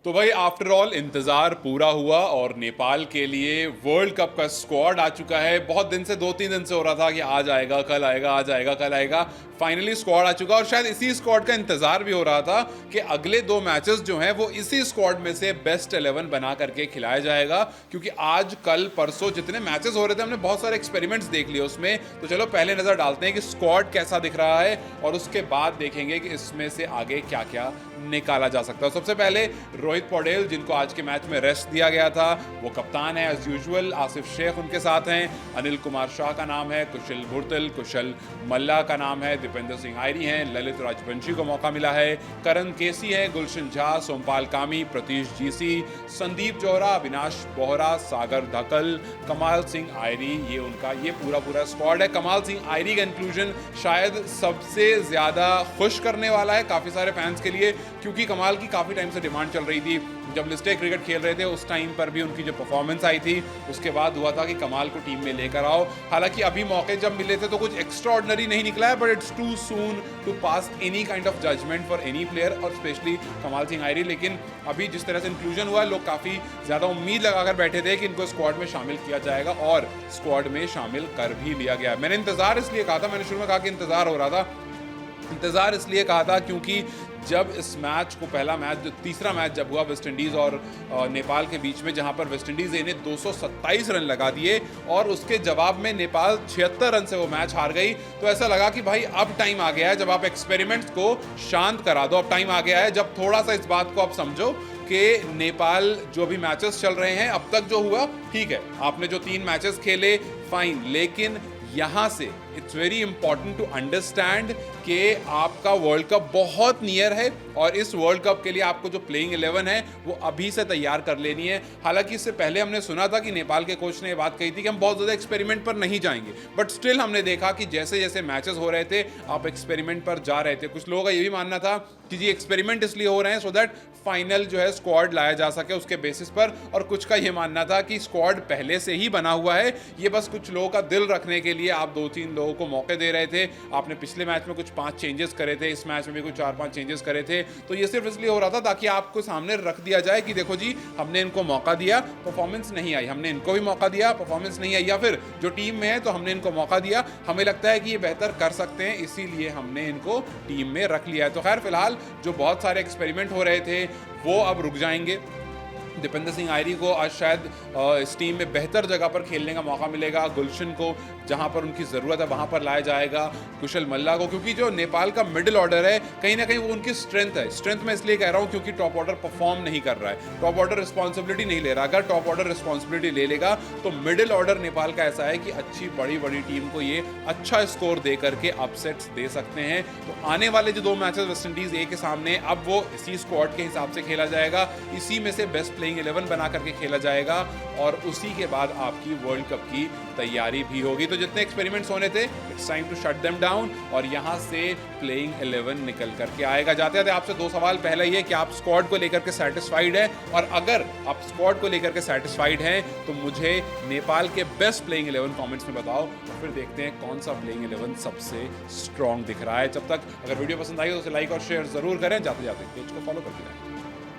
तो भाई after all इंतज़ार पूरा हुआ और नेपाल के लिए वर्ल्ड कप का स्क्वाड आ चुका है। बहुत दिन से, 2-3 दिन से हो रहा था कि आज आएगा, कल आएगा, आज आएगा, कल आएगा। फाइनली स्क्वाड आ चुका और शायद इसी स्क्वाड का इंतज़ार भी हो रहा था कि अगले 2 मैचेस जो हैं वो इसी स्क्वाड में से बेस्ट 11 बना करके खिलाया जाएगा, क्योंकि आज कल परसों जितने मैचेस हो रहे थे हमने बहुत सारे एक्सपेरिमेंट्स देख लिए उसमें। तो चलो पहले नज़र डालते हैं कि स्क्वाड कैसा दिख रहा है और उसके बाद देखेंगे कि इसमें से आगे क्या क्या निकाला जा सकता है। सबसे पहले रोहित पौडेल, जिनको आज के मैच में रेस्ट दिया गया था, वो कप्तान है एज यूजुअल। आसिफ शेख उनके साथ हैं, अनिल कुमार शाह का नाम है, कुशल भुर्तल, कुशल मल्ला का नाम है, दीपेंद्र सिंह आयरी हैं, ललित राजवंशी को मौका मिला है, करण केसी है, गुलशन झा, सोमपाल कामी, प्रतीश जीसी, संदीप जोहरा, अविनाश बोहरा, सागर धकल, कमाल सिंह आयरी, ये उनका ये पूरा स्क्वाड है। कमाल सिंह आयरी का इंक्लूजन शायद सबसे ज़्यादा खुश करने वाला है काफ़ी सारे फैंस के लिए, क्योंकि कमाल की काफ़ी टाइम से डिमांड चल रही थी। जब लिस्टे क्रिकेट खेल रहे थे उस टाइम पर भी उनकी जो परफॉर्मेंस आई थी, उसके बाद हुआ था कि कमाल को टीम में लेकर आओ। हालांकि अभी मौके जब मिले थे तो कुछ एक्स्ट्रा ऑर्डिनरी नहीं निकला है, but it's too soon to pass any kind of judgement for any player और स्पेशली कमाल सिंह आयरी। लेकिन अभी जिस तरह से इंक्लूजन हुआ, लोग काफ़ी ज़्यादा उम्मीद लगाकर बैठे थे कि इनको स्क्वाड में शामिल किया जाएगा और स्क्वाड में शामिल कर भी लिया गया। मैंने इंतज़ार इसलिए कहा था, मैंने शुरू में कहा कि इंतज़ार हो रहा था। इंतज़ार इसलिए कहा था क्योंकि जब इस मैच को, पहला मैच, जो तीसरा मैच जब हुआ वेस्ट इंडीज़ और नेपाल के बीच में, जहां पर वेस्ट इंडीज़ ने 227 रन लगा दिए और उसके जवाब में नेपाल 76 रन से वो मैच हार गई, तो ऐसा लगा कि भाई अब टाइम आ गया है, जब आप एक्सपेरिमेंट्स को शांत करा दो, अब टाइम आ गया है जब थोड़ा सा इस बात को आप समझो कि नेपाल जो भी मैचेस चल रहे हैं, अब तक जो हुआ ठीक है, आपने जो 3 मैचेस खेले फाइन, लेकिन यहाँ से it's very important to understand कि आपका वर्ल्ड कप बहुत नियर है और इस वर्ल्ड कप के लिए आपको जो प्लेइंग 11 है वो अभी से तैयार कर लेनी है। हालांकि इससे पहले हमने सुना था कि नेपाल के कोच ने ये बात कही थी कि हम बहुत ज़्यादा एक्सपेरिमेंट पर नहीं जाएंगे, बट स्टिल हमने देखा कि जैसे जैसे मैचेस हो रहे थे आप एक्सपेरिमेंट पर जा रहे थे। कुछ लोगों का ये भी मानना था कि जी एक्सपेरिमेंट इसलिए हो रहे हैं सो दैट फाइनल जो है स्क्वाड लाया जा सके उसके बेसिस पर, और कुछ का ये मानना था कि स्क्वाड पहले से ही बना हुआ है, ये बस कुछ लोगों का दिल रखने के लिए आप 2-3 लोगों को मौके दे रहे थे। आपने पिछले मैच में कुछ 5 चेंजेस करे थे, इस मैच में भी कुछ 4-5 चेंजेस करे थे, तो ये सिर्फ इसलिए हो रहा था ताकि आपको सामने रख दिया जाए कि देखो जी हमने इनको मौका दिया, परफॉर्मेंस नहीं आई, हमने इनको भी मौका दिया, परफॉर्मेंस नहीं आई, या फिर जो टीम में है तो हमने इनको मौका दिया, हमें लगता है कि ये बेहतर कर सकते हैं, इसीलिए हमने इनको टीम में रख लिया है। तो खैर फिलहाल जो बहुत सारे एक्सपेरिमेंट हो रहे थे वो अब रुक जाएंगे। दीपेंद्र सिंह आयरी को आज शायद इस टीम में बेहतर जगह पर खेलने का मौका मिलेगा, गुलशन को जहां पर उनकी ज़रूरत है वहां पर लाया जाएगा, कुशल मल्ला को, क्योंकि जो नेपाल का मिडिल ऑर्डर है कहीं ना कहीं वो उनकी स्ट्रेंथ है। स्ट्रेंथ मैं इसलिए कह रहा हूं क्योंकि टॉप ऑर्डर परफॉर्म नहीं कर रहा है, टॉप ऑर्डर रिस्पॉन्सिबिलिटी नहीं ले रहा। अगर टॉप ऑर्डर रिस्पॉन्सिबिलिटी ले लेगा तो मिडिल ऑर्डर नेपाल का ऐसा है कि अच्छी बड़ी बड़ी टीम को ये अच्छा स्कोर दे करके अपसेट्स दे सकते हैं। तो आने वाले जो 2 मैचेस वेस्ट इंडीज़ ए के सामने, अब वो इसी स्क्वाड के हिसाब से खेला जाएगा, इसी में से बेस्ट प्लेइंग 11 बना करके खेला जाएगा और उसी के बाद आपकी वर्ल्ड कप की तैयारी भी होगी। तो जितने एक्सपेरिमेंट्स होने थे it's time to shut them down और यहां से प्लेइंग 11 निकल करके आएगा। जाते जाते आपसे 2 सवाल, पहला ये कि आप स्क्वाड को लेकर के सेटिस्फाइड हैं, और अगर आप स्क्वाड को लेकर के सेटिस्फाइड हैं तो मुझे नेपाल के बेस्ट प्लेइंग 11 कमेंट्स में बताओ, और फिर देखते हैं कौन सा प्लेइंग 11 सबसे स्ट्रॉन्ग दिख रहा है। जब तक अगर वीडियो पसंद आई तो उसे लाइक और शेयर जरूर करें, जाते जाते पेज को फॉलो करते रहें।